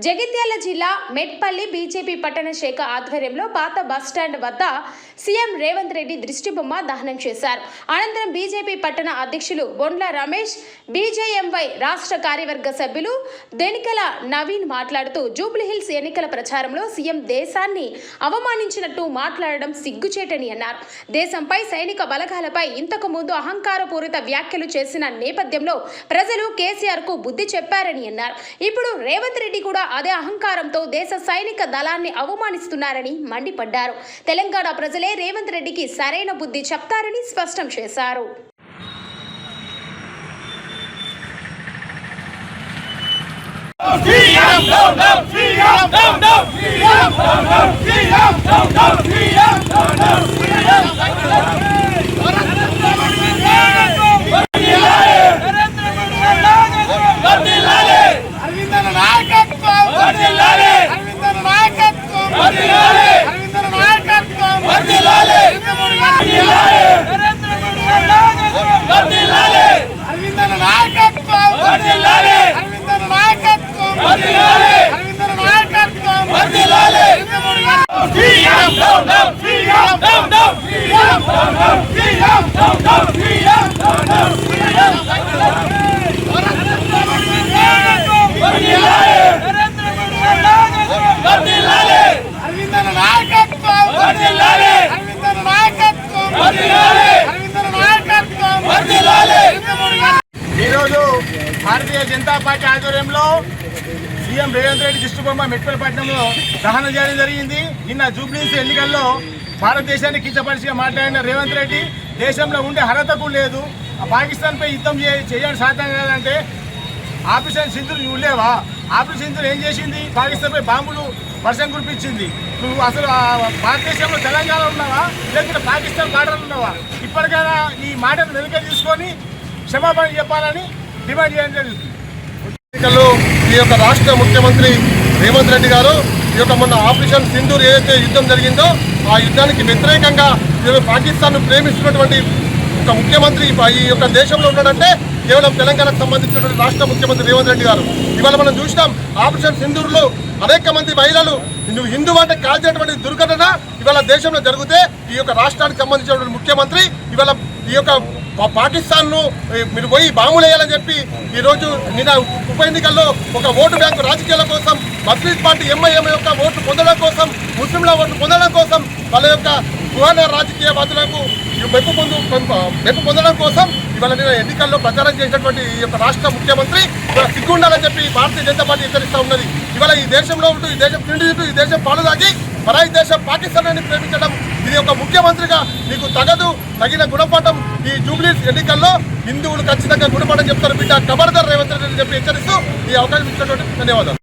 జగిత్యాల జిల్లా మెట్పల్లి బీజేపీ పట్టణ శాఖ ఆధ్వర్యంలో పాత బస్టాండ్ వద్ద సీఎం రేవంత్ రెడ్డి దిష్టిబొమ్మ దహనం చేశారు. అనంతరం బీజేపీ పట్టణ అధ్యక్షులు బొండ్ల రమేష్, బీజేఎంవై రాష్ట్ర కార్యవర్గ సభ్యులు దెనికల నవీన్ మాట్లాడుతూ జూబ్లీహిల్స్ ఎన్నికల ప్రచారంలో సీఎం దేశాన్ని అవమానించినట్టు మాట్లాడడం సిగ్గుచేటని అన్నారు. దేశంపై సైనిక బలగాలపై ఇంతకు ముందు అహంకారపూరిత వ్యాఖ్యలు చేసిన నేపథ్యంలో ప్రజలు కేసీఆర్ కు బుద్ధి చెప్పారని అన్నారు. ఇప్పుడు రేవంత్ రెడ్డి కూడా అదే అహంకారంతో దేశ సైనిక దళాన్ని అవమానిస్తున్నారని మండిపడ్డారు. తెలంగాణ ప్రజలే రేవంత్ రెడ్డికి సరైన బుద్ధి చెప్తారని స్పష్టం చేశారు. ఈరోజు భారతీయ జనతా పార్టీ ఆధ్వర్యంలో సీఎం రేవంత్ రెడ్డి దిష్టిబొమ్మ మెట్పల్లి పట్టణంలో దహనం చేయడం జరిగింది. నిన్న జూబ్లీహిల్స్ ఎన్నికల్లో భారతదేశాన్ని కించపరిచిగా మాట్లాడిన రేవంత్ రెడ్డి దేశంలో ఉండే అర్హతకు లేదు, పాకిస్తాన్పై యుద్ధం చేయడం సాధ్యం కాదంటే ఆపరేషన్ సింధూర్ ఉండేవా? ఆపరేషన్ సింధూర్ ఏం చేసింది? పాకిస్తాన్పై బాంబులు వర్షం కురిపించింది. నువ్వు అసలు భారతదేశంలో తెలంగాణ ఉన్నావా లేకుంటే పాకిస్తాన్ బార్డర్ ఉన్నావా? ఇప్పటికైనా ఈ మాటను వెనుక తీసుకొని క్షమాపణ చెప్పాలని డిమాండ్ చేయడం జరుగుతుంది. ఎన్నికల్లో ఈ యొక్క రాష్ట్ర ముఖ్యమంత్రి రేవంత్ రెడ్డి గారు ఈ యొక్క మొన్న ఆపరేషన్ సింధూర్ ఏదైతే యుద్ధం జరిగిందో ఆ యుద్ధానికి వ్యతిరేకంగా పాకిస్తాన్ను ప్రేమిస్తున్నటువంటి ఒక ముఖ్యమంత్రి ఈ యొక్క దేశంలో ఉన్నాడంటే కేవలం తెలంగాణకు సంబంధించినటువంటి రాష్ట్ర ముఖ్యమంత్రి రేవంత్ రెడ్డి గారు. ఇవాళ మనం చూసినాం ఆపరేషన్ సింధూర్లో అనేక మంది మహిళలు నువ్వు హిందూ అంటే కాల్చేటువంటి దుర్ఘటన ఇవాళ దేశంలో జరిగితే ఈ యొక్క రాష్ట్రానికి సంబంధించినటువంటి ముఖ్యమంత్రి ఇవాళ ఈ యొక్క పాకిస్తాన్ను మీరు పోయి బాంబులు వేయాలని చెప్పి ఈరోజు నిన్న ఉప ఎన్నికల్లో ఒక ఓటు బ్యాంకు రాజకీయాల కోసం మజ్లిస్ పార్టీ ఎంఐఎం యొక్క ఓట్లు పొందడం కోసం, ముస్లింల ఓట్లు పొందడం కోసం, వాళ్ళ యొక్క గృహ రాజకీయవాదులకు మెప్పు పొందడం కోసం ఇవాళ నిన్న ఎన్నికల్లో ప్రచారం చేసినటువంటి ఈ యొక్క రాష్ట్ర ముఖ్యమంత్రి ఇవాళ సిగ్గుండాలని చెప్పి భారతీయ జనతా పార్టీ హెచ్చరిస్తూ ఉన్నది. ఇవాళ ఈ దేశంలో ఉంటూ ఈ దేశం తిండి తింటూ ఈ దేశం పాలు తాగి పరాయి దేశం పాకిస్తాన్ అని ప్రేమించడం ఇది ఒక ముఖ్యమంత్రిగా నీకు తగిన గుణపాఠం ఈ జూబ్లీహిల్స్ ఎన్నికల్లో హిందువులు ఖచ్చితంగా గుణపాఠం చెప్తారు బిడ్డ ఖబర్దార్ రేవంత్ రెడ్డి చెప్పి హెచ్చరిస్తూ ఈ అవకాశం ఇచ్చినటువంటి ధన్యవాదాలు.